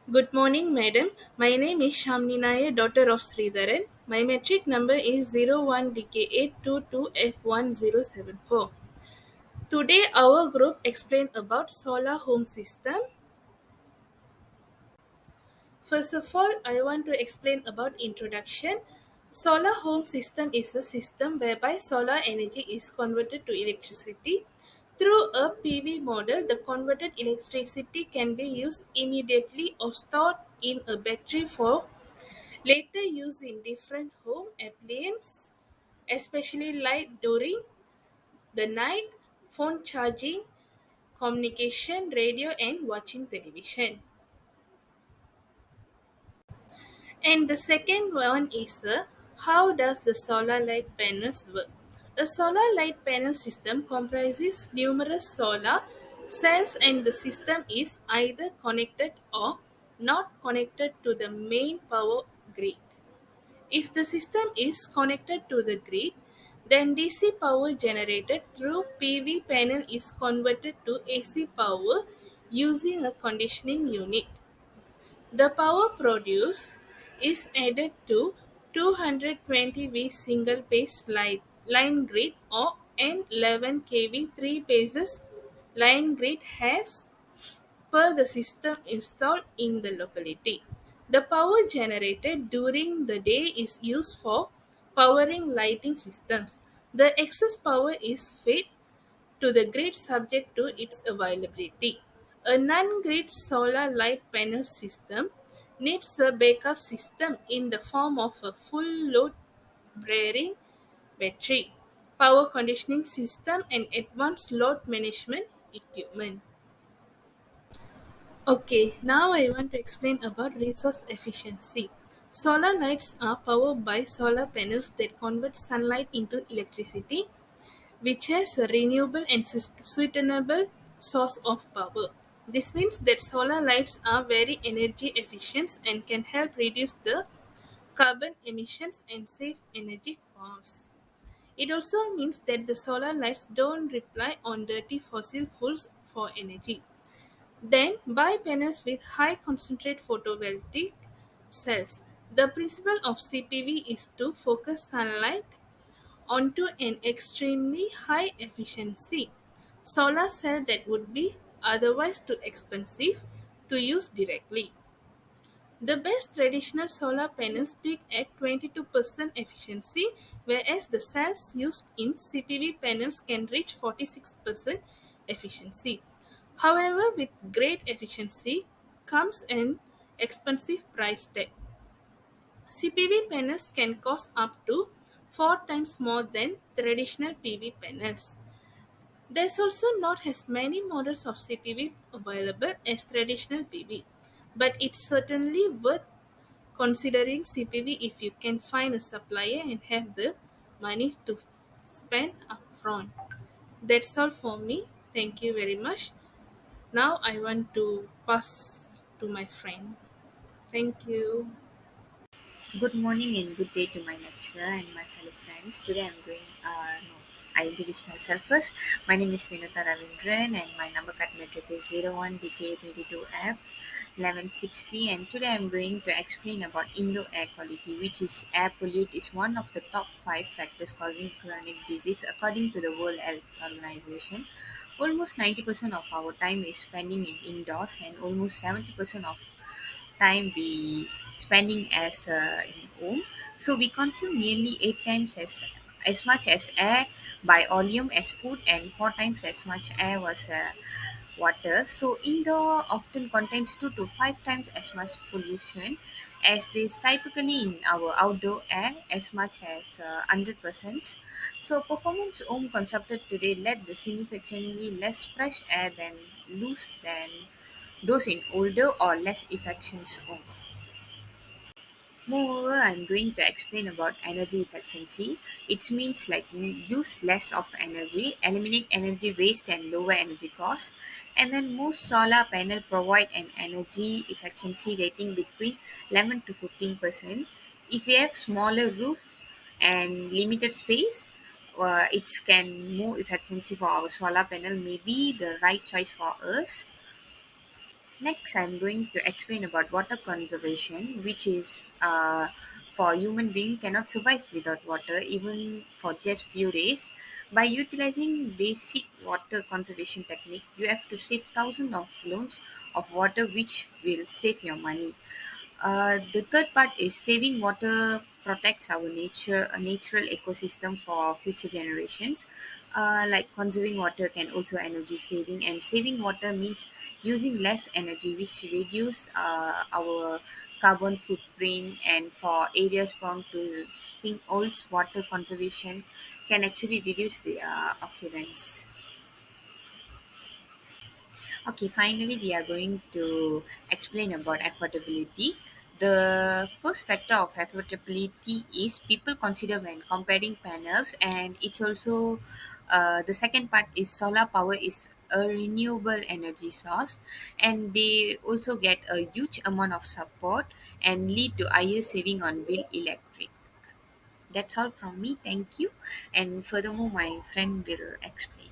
Good morning, madam. My name is Shamni Nair, daughter of Sridharan. My metric number is 01DK822F1074. Today, our group explained about solar home system. First of all, I want to explain about introduction. Solar home system is a system whereby solar energy is converted to electricity. Through a PV model, the converted electricity can be used immediately or stored in a battery for later use in different home appliances, especially light during the night, phone charging, communication, radio, and watching television. And the second one is how does the solar light panels work? A solar light panel system comprises numerous solar cells and the system is either connected or not connected to the main power grid. If the system is connected to the grid, then DC power generated through PV panel is converted to AC power using a conditioning unit. The power produced is added to 220V single phase line grid or N11 kV 3 phases line grid has per the system installed in the locality. The power generated during the day is used for powering lighting systems. The excess power is fed to the grid subject to its availability. A non-grid solar light panel system needs a backup system in the form of a full load bearing battery, power conditioning system and advanced load management equipment. Okay, now I want to explain about resource efficiency. Solar lights are powered by solar panels that convert sunlight into electricity, which has a renewable and sustainable source of power. This means that solar lights are very energy efficient and can help reduce the carbon emissions and save energy costs. It also means that the solar lights don't rely on dirty fossil fuels for energy. Then buy panels with high concentrate photovoltaic cells. The principle of CPV is to focus sunlight onto an extremely high efficiency solar cell that would be otherwise too expensive to use directly. The best traditional solar panels peak at 22% efficiency, whereas the cells used in CPV panels can reach 46% efficiency. However, with great efficiency comes an expensive price tag. CPV panels can cost up to 4 times more than traditional PV panels. There's also not as many models of CPV available as traditional PV, but it's certainly worth considering CPV if you can find a supplier and have the money to spend upfront. That's all for me. Thank you very much. Now I want to pass to my friend. Thank you. Good morning and good day to my lecturer and my fellow friends. Today I'm going, no, I introduce myself first. My name is Vinuta Ravindran and my number card metric is 01DK22F 1160, and today I'm going to explain about indoor air quality, which is air pollute is one of the top 5 factors causing chronic disease according to the World Health Organization. Almost 90% of our time is spending in indoors and almost 70% of time we spending as in home. So we consume nearly 8 times as much as air by volume as food and 4 times as much air was water. So indoor often contains 2 to 5 times as much pollution as this typically in our outdoor air as much as 100%. So performance home constructed today led the significantly less fresh air than those in older or less efficient home. Moreover, I'm going to explain about energy efficiency. It means like you use less of energy, eliminate energy waste and lower energy costs. And then most solar panel provide an energy efficiency rating between 11 to 15%. If you have smaller roof and limited space, it can more efficiency for our solar panel may be the right choice for us. Next, I'm going to explain about water conservation, which is for human being cannot survive without water, even for just few days. By utilizing basic water conservation technique, you have to save thousands of gallons of water, which will save your money. The third part is saving water protects our natural ecosystem for future generations. Like conserving water can also energy saving, and saving water means using less energy, which reduce our carbon footprint. And for areas prone to spring oils, water conservation can actually reduce the occurrence. Okay, finally, we are going to explain about affordability. The first factor of affordability is people consider when comparing panels, and it's also the second part is solar power is a renewable energy source, and they also get a huge amount of support and lead to higher saving on bill electric. That's all from me. Thank you. And furthermore, my friend will explain.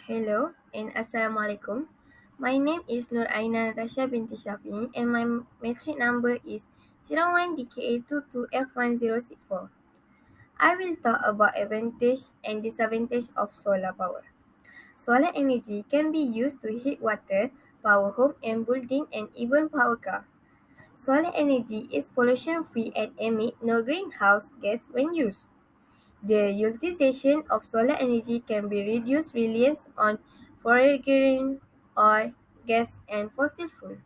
Hello and Assalamualaikum. My name is Nur Aina Natasha binti Shafi and my metric number is 01DKA22F1064. I will talk about advantage and disadvantage of solar power. Solar energy can be used to heat water, power home and building and even power car. Solar energy is pollution free and emit no greenhouse gas when used. The utilization of solar energy can be reduced reliance on foreign oil, gas, and fossil fuel.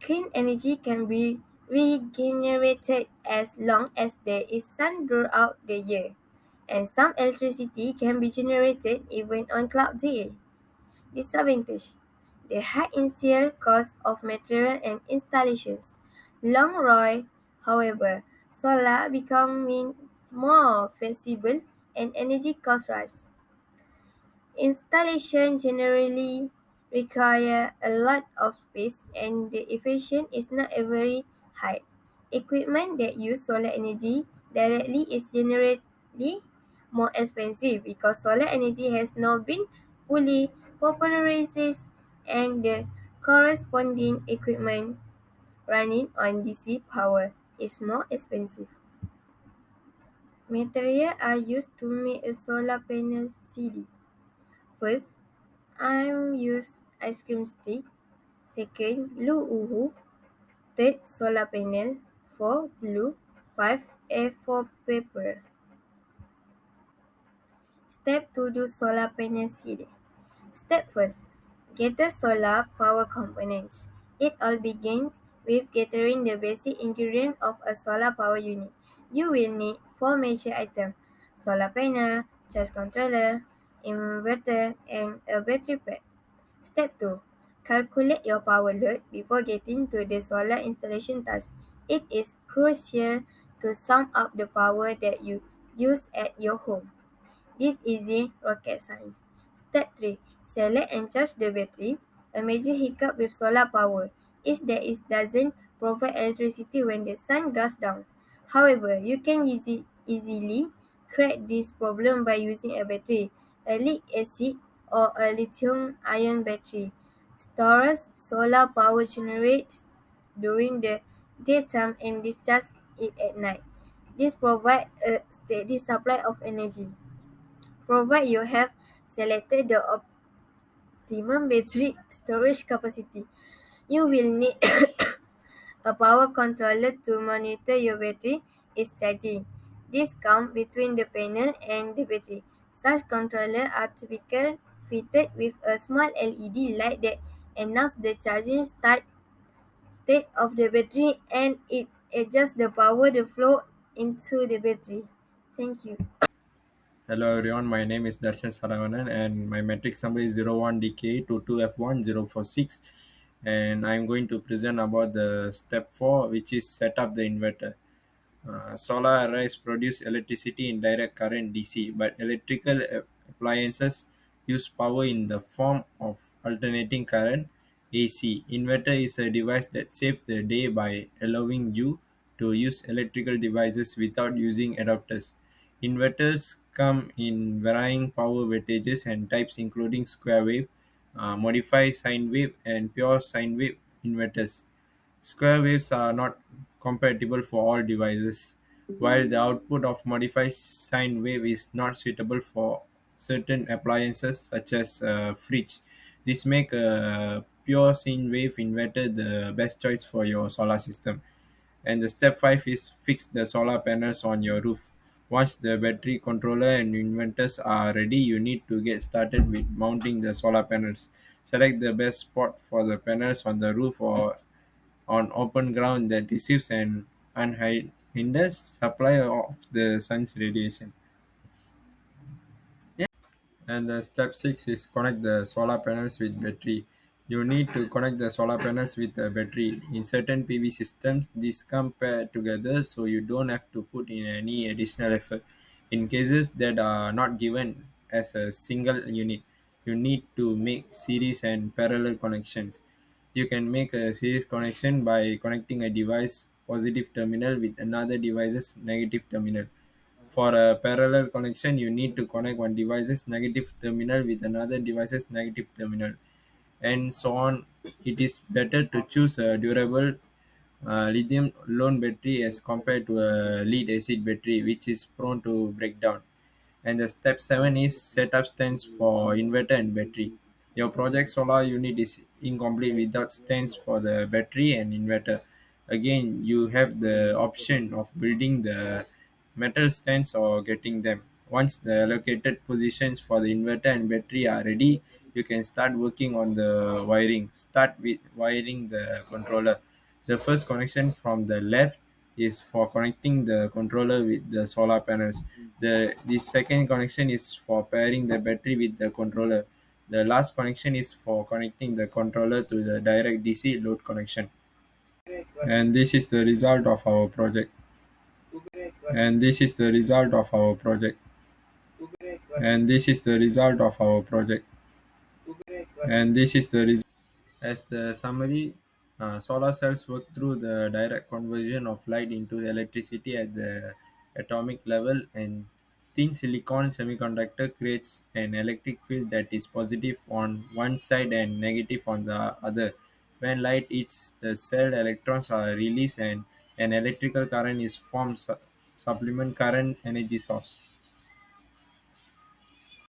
Clean energy can be regenerated as long as there is sun throughout the year, and some electricity can be generated even on cloud day. Disadvantage: the high initial cost of material and installations. Long run, however, solar becoming more flexible and energy costs rise. Installation generally require a lot of space and the efficiency is not very high. Equipment that use solar energy directly is generally more expensive because solar energy has not been fully popularized and the corresponding equipment running on DC power is more expensive. Materials are used to make a solar panel CD. First, I'm use ice cream stick. Second, blue uhu. Third, solar panel. 4. Blue. 5. A4 paper. Step 2 do solar panel seed. Step first, gather solar power components. It all begins with gathering the basic ingredient of a solar power unit. You will need four major items: solar panel, charge controller, inverter, and a battery pack. Step 2. Calculate your power load before getting to the solar installation task. It is crucial to sum up the power that you use at your home. This isn't rocket science. Step 3. Select and charge the battery. A major hiccup with solar power is that it doesn't provide electricity when the sun goes down. However, you can easily correct this problem by using a battery, a lead acid or a lithium ion battery. Stores solar power generates during the daytime and discharges it at night. This provides a steady supply of energy. Provide you have selected the optimum battery storage capacity. You will need a power controller to monitor your battery is charging. This comes between the panel and the battery. Such controllers are typically fitted with a small LED light that announces the charging state of the battery and it adjusts the power the flow into the battery. Thank you. Hello everyone, my name is Darshan Saravanan and my matrix number is 01DK22F1046 and I'm going to present about the step 4 which is set up the inverter. Solar arrays produce electricity in direct current DC, but electrical appliances use power in the form of alternating current AC. Inverter is a device that saves the day by allowing you to use electrical devices without using adapters. Inverters come in varying power wattages and types, including square wave, modified sine wave, and pure sine wave inverters. Square waves are not compatible for all devices, while the output of modified sine wave is not suitable for certain appliances such as a fridge. This make a pure sine wave inverter the best choice for your solar system. And the step 5 is fix the solar panels on your roof. Once the battery controller and inverters are ready, you need to get started with mounting the solar panels. Select the best spot for the panels on the roof or on open ground that receives an unhindered supply of the sun's radiation. And the step 6 is connect the solar panels with battery. You need to connect the solar panels with a battery. In certain PV systems, these come paired together so you don't have to put in any additional effort. In cases that are not given as a single unit, you need to make series and parallel connections. You can make a series connection by connecting a device positive terminal with another device's negative terminal. For a parallel connection, you need to connect one device's negative terminal with another device's negative terminal, and so on. It is better to choose a durable lithium ion battery as compared to a lead acid battery, which is prone to breakdown. And the step 7 is setup stands for inverter and battery. Your project solar unit is incomplete without stands for the battery and inverter. Again, you have the option of building the metal stands or getting them. Once the allocated positions for the inverter and battery are ready, you can start working on the wiring. Start with wiring the controller. The first connection from the left is for connecting the controller with the solar panels. The second connection is for pairing the battery with the controller. The last connection is for connecting the controller to the direct DC load connection. And this is the result of our project. And this is the result of our project. And this is the result of our project. And this is the result. As the summary, solar cells work through the direct conversion of light into electricity at the atomic level, and thin silicon semiconductor creates an electric field that is positive on one side and negative on the other. When light hits the cell, electrons are released and an electrical current is formed, supplement current energy source.